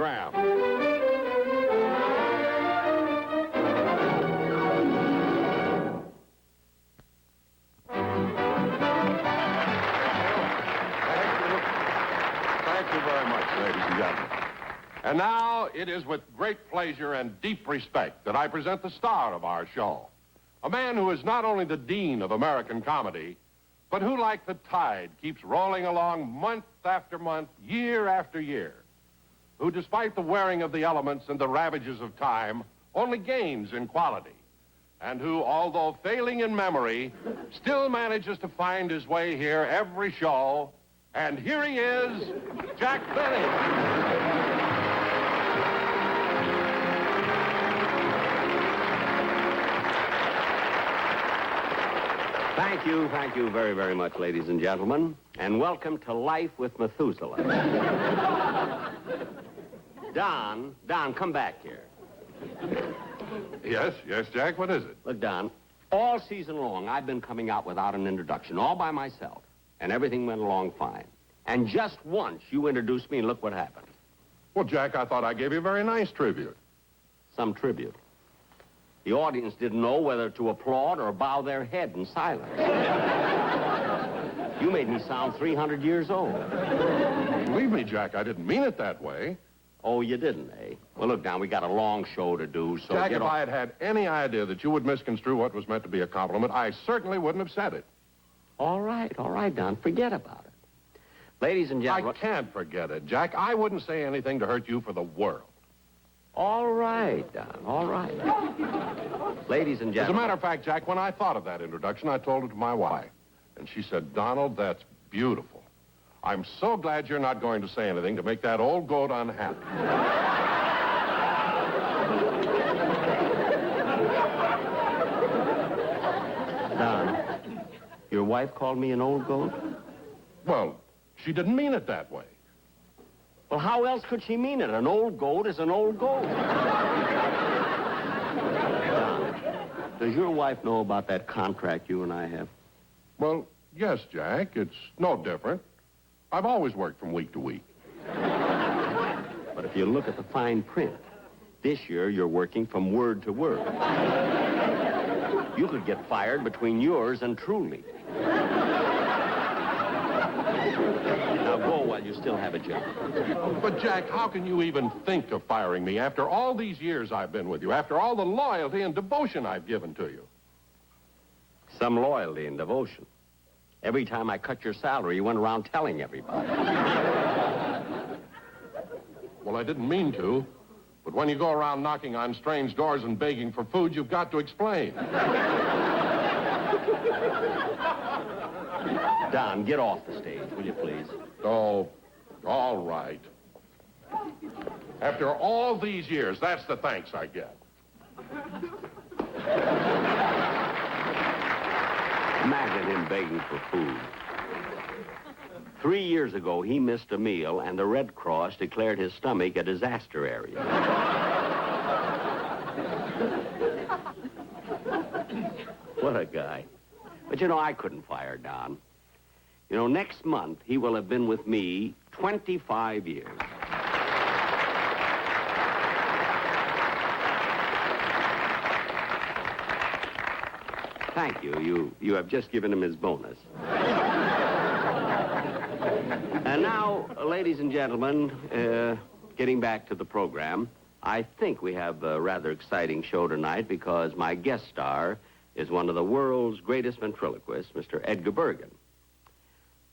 program. Thank you very much, ladies and gentlemen. And now it is with great pleasure and deep respect that I present the star of our show. A man who is not only the dean of American comedy, but who, like the tide, keeps rolling along month after month, year after year. Who, despite the wearing of the elements and the ravages of time, only gains in quality. And who, although failing in memory, still manages to find his way here every show. And here he is, Jack Benny. Thank you very, very much, ladies and gentlemen, and welcome to Life with Methuselah. Don, come back here. Yes, Jack, what is it? Look, Don, all season long, I've been coming out without an introduction, all by myself, and everything went along fine. And just once, you introduced me, and look what happened. Well, Jack, I thought I gave you a very nice tribute. Some tribute. The audience didn't know whether to applaud or bow their head in silence. You made me sound 300 years old. Believe me, Jack, I didn't mean it that way. Oh, you didn't, eh? Well, look, now, we got a long show to do, so Jack, if I had had any idea that you would misconstrue what was meant to be a compliment, I certainly wouldn't have said it. All right, Don, forget about it. Ladies and gentlemen... I can't forget it, Jack. I wouldn't say anything to hurt you for the world. All right, Don, all right. Ladies and gentlemen... As a matter of fact, Jack, when I thought of that introduction, I told it to my wife. And she said, Donald, that's beautiful. I'm so glad you're not going to say anything to make that old goat unhappy. Don, your wife called me an old goat? Well, she didn't mean it that way. Well, how else could she mean it? An old goat is an old goat. Does your wife know about that contract you and I have? Well, yes, Jack. It's no different. I've always worked from week to week. But if you look at the fine print, this year you're working from word to word. You could get fired between yours and Truly. Now go while you still have a job. But, Jack, how can you even think of firing me after all these years I've been with you, after all the loyalty and devotion I've given to you? Some loyalty and devotion. Every time I cut your salary, you went around telling everybody. Well, I didn't mean to. But when you go around knocking on strange doors and begging for food, you've got to explain. Don, get off the stage, will you please? Oh, all right. After all these years, that's the thanks I get. Imagine him begging for food. 3 years ago, he missed a meal, and the Red Cross declared his stomach a disaster area. What a guy. But, you know, I couldn't fire Don. You know, next month, he will have been with me 25 years. Thank you. You have just given him his bonus. And now, ladies and gentlemen, getting back to the program, I think we have a rather exciting show tonight because my guest star is one of the world's greatest ventriloquists, Mr. Edgar Bergen.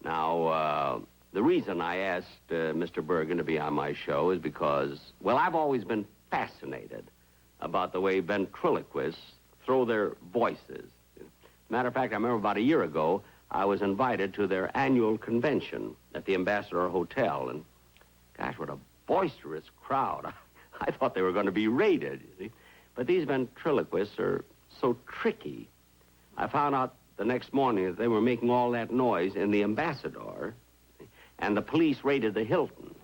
Now, the reason I asked Mr. Bergen to be on my show is because, well, I've always been fascinated about the way ventriloquists throw their voices. Matter of fact, I remember about a year ago, I was invited to their annual convention at the Ambassador Hotel, and gosh, what a boisterous crowd. I thought they were going to be raided, you see. But these ventriloquists are so tricky. I found out the next morning that they were making all that noise in the Ambassador, and the police raided the Hilton.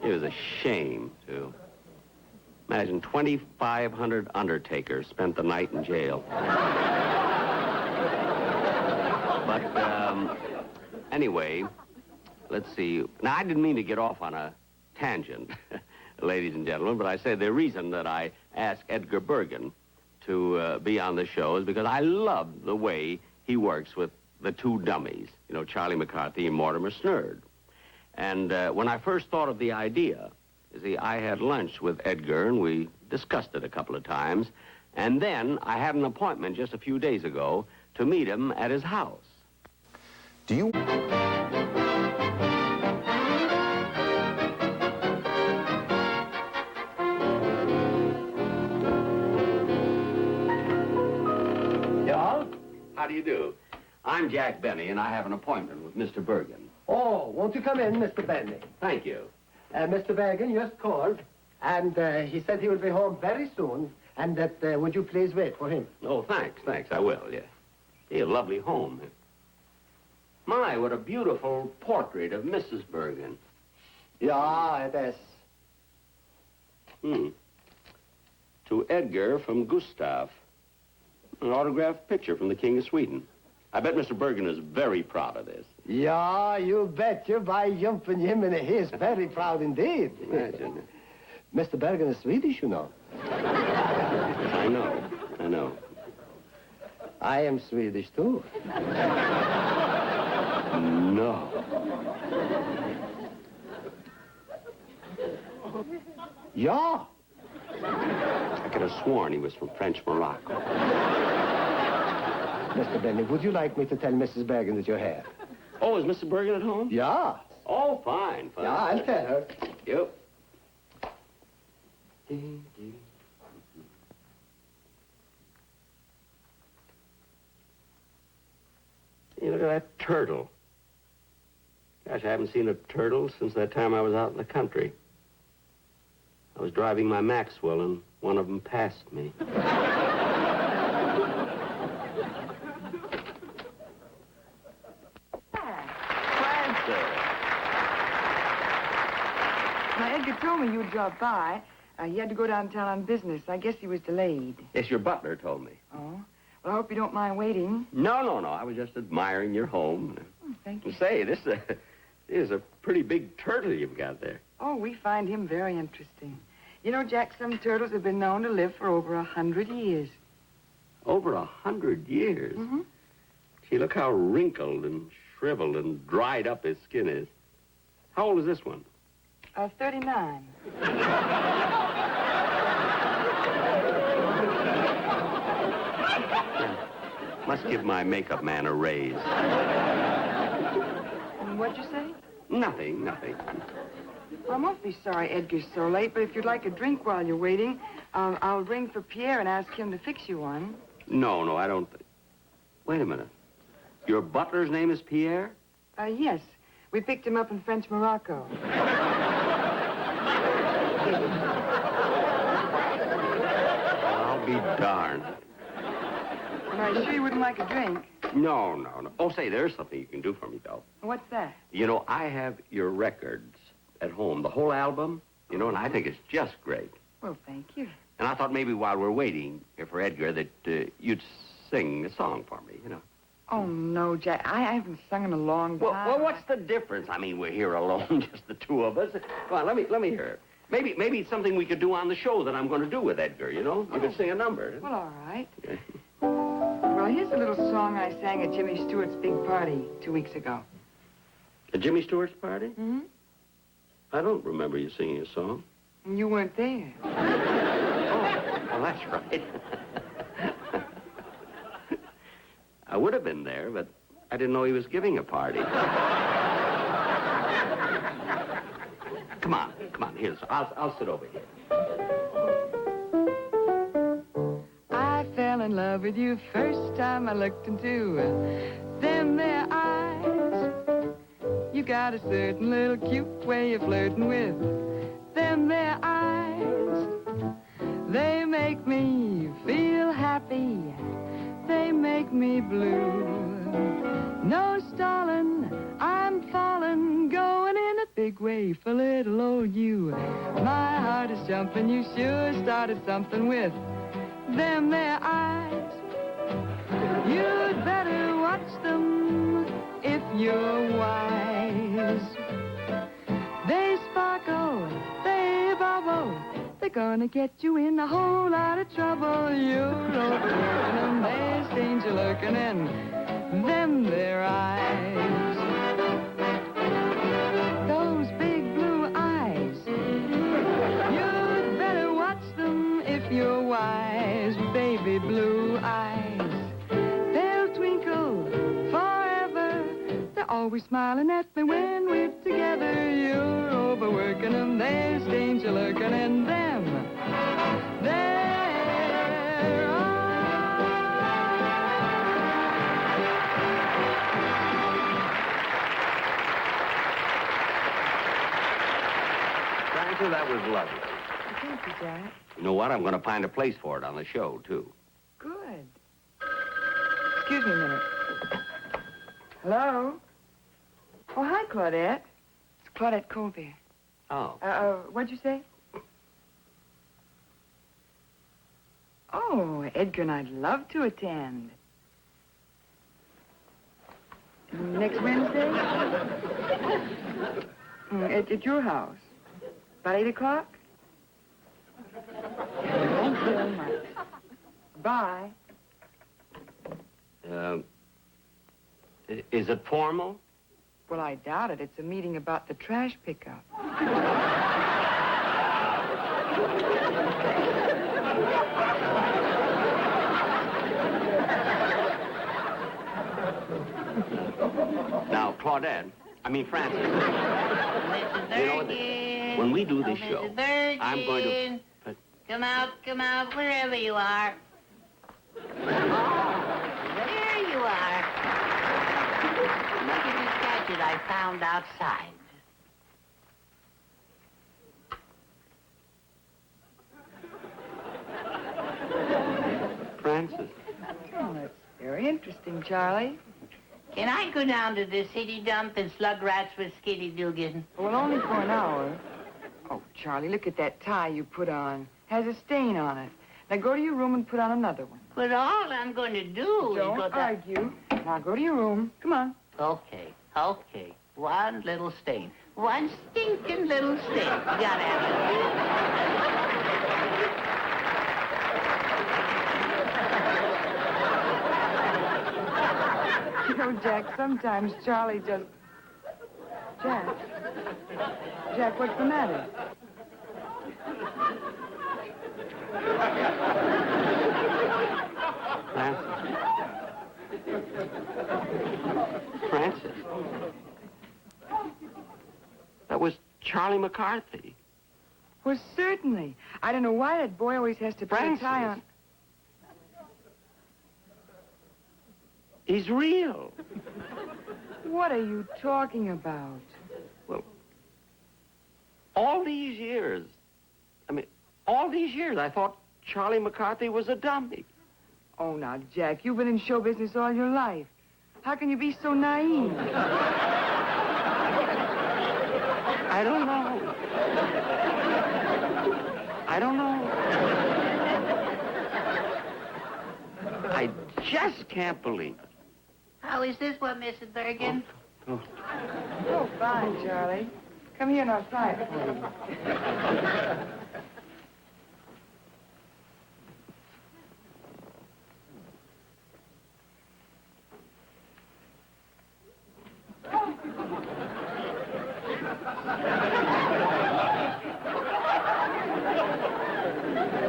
It was a shame, too. Imagine 2,500 undertakers spent the night in jail. But anyway, let's see. Now, I didn't mean to get off on a tangent, ladies and gentlemen, but I said the reason that I asked Edgar Bergen to be on the show is because I love the way he works with the two dummies, you know, Charlie McCarthy and Mortimer Snerd. And when I first thought of the idea, you see, I had lunch with Edgar, and we discussed it a couple of times. And then I had an appointment just a few days ago to meet him at his house. Do you... Yeah? How do you do? I'm Jack Benny, and I have an appointment with Mr. Bergen. Oh, won't you come in, Mr. Benny? Thank you. Mr. Bergen just called, and he said he will be home very soon, and that would you please wait for him? Oh, thanks, I will, yeah. Hey, a lovely home. My, what a beautiful portrait of Mrs. Bergen. Yeah, it is. To Edgar from Gustav. An autographed picture from the King of Sweden. I bet Mr. Bergen is very proud of this. Yeah, you bet you by jumping Jiminy. He is very proud indeed. Imagine. Mr. Bergen is Swedish, you know. I know. I am Swedish, too. No. Yeah. I could have sworn he was from French Morocco. Mr. Benny, would you like me to tell Mrs. Bergen that you're here? Oh, is Mr. Bergen at home? Yeah. Oh, fine. Yeah, I'll tell her. Yep. Hey, look at that turtle. Gosh, I haven't seen a turtle since that time I was out in the country. I was driving my Maxwell, and one of them passed me. Now, Edgar told me you'd drop by. He had to go downtown on business. I guess he was delayed. Yes, your butler told me. Oh? Well, I hope you don't mind waiting. No. I was just admiring your home. Oh, thank you. Say, this is a pretty big turtle you've got there. Oh, we find him very interesting. You know, Jack, some turtles have been known to live for over 100 years. Over 100 years? Mm-hmm. Gee, look how wrinkled and shriveled and dried up his skin is. How old is this one? 39. Must give my makeup man a raise. And what'd you say? Nothing. I'm awfully sorry Edgar's so late, but if you'd like a drink while you're waiting, I'll ring for Pierre and ask him to fix you one. No, I don't. Wait a minute. Your butler's name is Pierre? Yes. We picked him up in French Morocco. I'll be darned. And are you sure you wouldn't like a drink? No. Oh, say, there's something you can do for me, though. What's that? You know, I have your records at home, the whole album, you know, and I think it's just great. Well, thank you. And I thought maybe while we're waiting for Edgar that you'd sing a song for me, you know. Oh, no, Jack. I haven't sung in a long time. Well, what's the difference? I mean, we're here alone, just the two of us. Come on, let me hear it. Maybe it's something we could do on the show that I'm going to do with Edgar, you know? You could sing a number. Well, all right. Well, here's a little song I sang at Jimmy Stewart's big party 2 weeks ago. At Jimmy Stewart's party? Mm-hmm. I don't remember you singing a song. And you weren't there. Oh, well, that's right. I would have been there, but I didn't know he was giving a party. Come on. Here, I'll sit over here. I fell in love with you first time I looked into them there eyes. You got a certain little cute way of flirting with them there eyes. They make me feel happy. They make me blue. No stalling, I'm falling, going in a big way for little old you. My heart is jumping, you sure started something with them there eyes. You'd better watch them, you're wise. They sparkle, they bubble, they're gonna get you in a whole lot of trouble. You're overworking them, there's danger lurking in them their eyes. Those big blue eyes, you'd better watch them if you're wise. Baby blue eyes, they'll twinkle forever. They're always smiling at me when we're together. You're overworking them, there's danger lurking in them their Frances, that was lovely. Thank you, Jack. You know what? I'm going to find a place for it on the show, too. Good. Excuse me a minute. Hello? Oh, hi, Claudette. It's Claudette Colby. Oh. What'd you say? Oh, Edgar and I'd love to attend. Next Wednesday? At your house. About 8 o'clock? Thank you very much. Bye. Is it formal? Well, I doubt it. It's a meeting about the trash pickup. Now, Claudette, Frances. Mrs. Bergen. You know, when we do this show, Mrs. Bergen. I'm going to... Come out, wherever you are. There you are. Look at the sketches I found outside. Frances. Oh, that's very interesting, Charlie. Can I go down to the city dump and slug rats with Skitty Dugan? Well, only for an hour. Oh, Charlie, look at that tie you put on. Has a stain on it. Now go to your room and put on another one. But all I'm going to do is Don't go down... argue. Now go to your room. Come on. Okay. One little stain. One stinking little stain. You gotta have it. You know, Jack, sometimes Charlie just... Jack, what's the matter? Frances. That was Charlie McCarthy. Well, certainly. I don't know why that boy always has to put a tie on. He's real. What are you talking about? Well, all these years, I thought Charlie McCarthy was a dummy. Oh, now, Jack, you've been in show business all your life. How can you be so naive? I don't know. I just can't believe it. How is this one, Mrs. Bergen? Oh. Oh, fine, Charlie. Come here and I'll try it for you.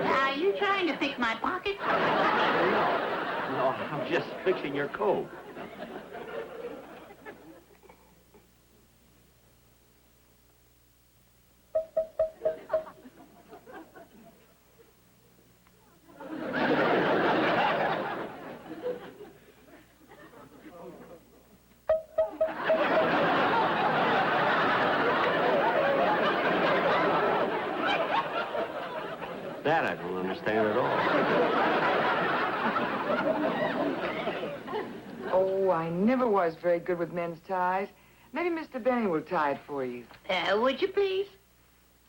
Are you trying to pick my pocket? No, I'm just fixing your coat. That I don't understand at all. Oh, I never was very good with men's ties. Maybe Mr. Benny will tie it for you. Would you please?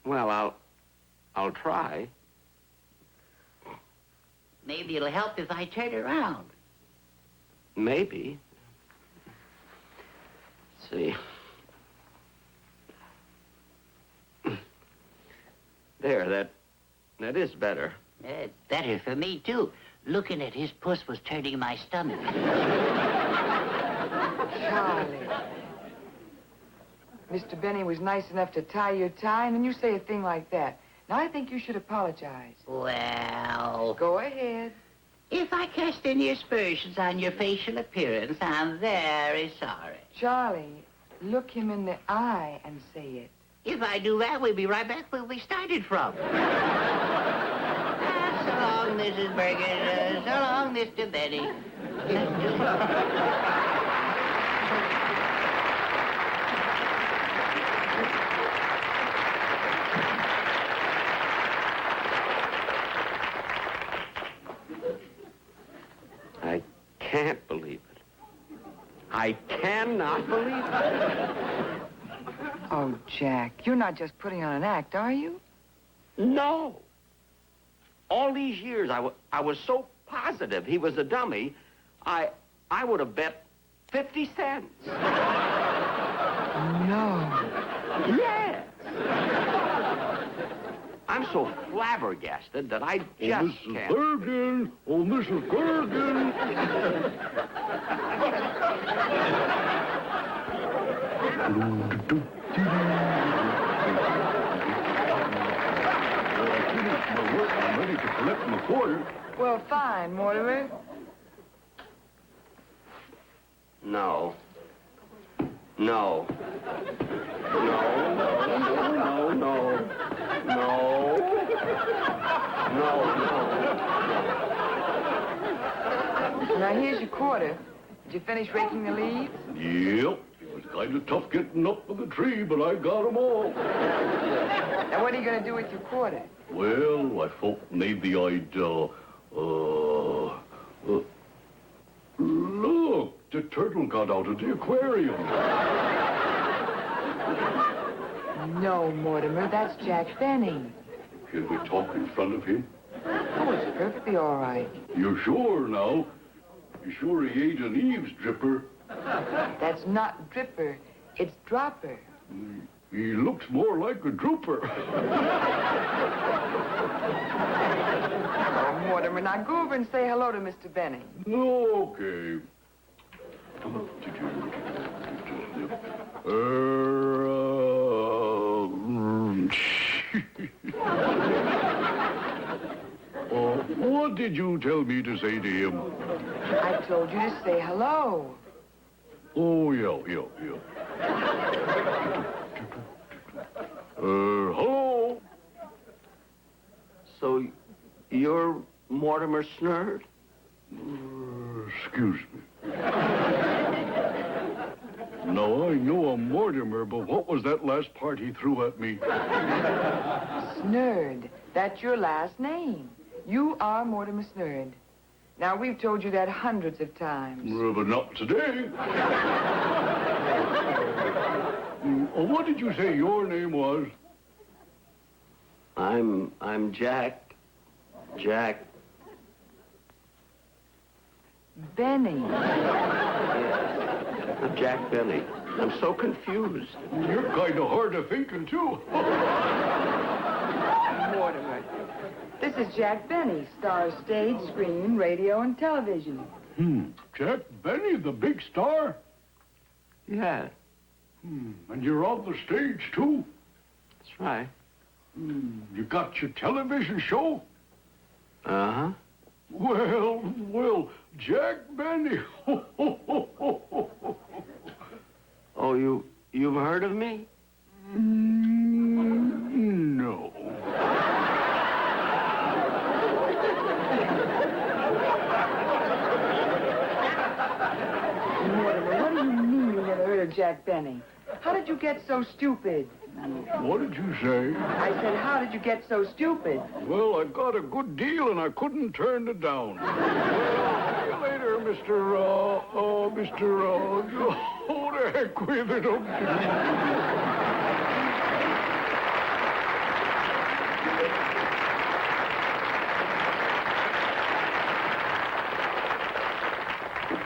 Well, I'll try. Maybe it'll help if I turn around. Maybe. see. There, that is better. Better for me, too. Looking at his puss was turning my stomach. Charlie. Mr. Benny was nice enough to tie your tie, and then you say a thing like that. Now, I think you should apologize. Well, Go ahead. if I cast any aspersions on your facial appearance, I'm very sorry. Charlie, look him in the eye and say it. If I do that, we'll be right back where we started from. So long, Mrs. Bergen. So long, Mr. Benny. I can't believe it. I cannot believe it. Oh, Jack, you're not just putting on an act, are you? No. All these years, I was so positive he was a dummy, I would have bet 50 cents. No. Yes. I'm so flabbergasted that I just can't. Bergen! Oh, Mrs. Bergen! My work, I'm ready to collect my quarter. Well, fine, Mortimer. No. No. No. No. No. No. Now, here's your quarter. Did you finish raking the leaves? Yep. It was kind of tough getting up with the tree, but I got them all. Now, what are you going to do with your quarter? Well, I thought maybe I'd, look, the turtle got out of the aquarium. No, Mortimer, that's Jack Benny. Can we talk in front of him? Oh, it's perfectly all right. You're sure now? You sure he ain't an eavesdripper? That's not dripper, it's dropper. He looks more like a drooper. Oh, Mortimer, now go over and say hello to Mr. Benny. Okay. What did you tell me to say to him? I told you to say hello. Oh, yeah. Hello? So, you're Mortimer Snerd? Excuse me. Now, I know I'm Mortimer, but what was that last part he threw at me? Snerd. That's your last name. You are Mortimer Snerd. Now, we've told you that hundreds of times. But not today. What did you say your name was? I'm Jack. Benny. I'm Jack Benny. I'm so confused. You're kind of hard of thinking, too. Mortimer. This is Jack Benny, star of stage, screen, radio, and television. Jack Benny, the big star? Yeah, And you're on the stage, too? that's right. You got your television show? Uh-huh. Well, Jack Benny. Oh, you've heard of me? No. Mortimer, what do you mean you never heard of Jack Benny? How did you get so stupid? What did you say? I said, how did you get so stupid? Well, I got a good deal and I couldn't turn it down. Well, see you later, Mr. Oh, the heck with it.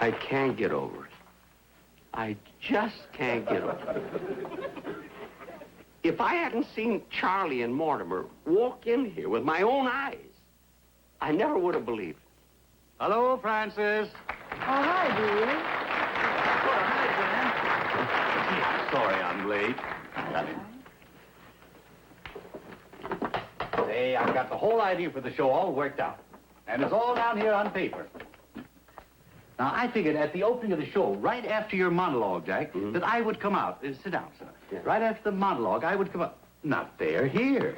I can't get over it. I just can't get over it. If I hadn't seen Charlie and Mortimer walk in here with my own eyes, I never would have believed it. Hello, Francis. Oh, hi, dear. Sorry I'm late. Say, I've got the whole idea for the show all worked out. And it's all down here on paper. Now, I figured at the opening of the show, right after your monologue, Jack, that I would come out. Sit down, sir. Yeah. Right after the monologue, I would come out. Not there, here.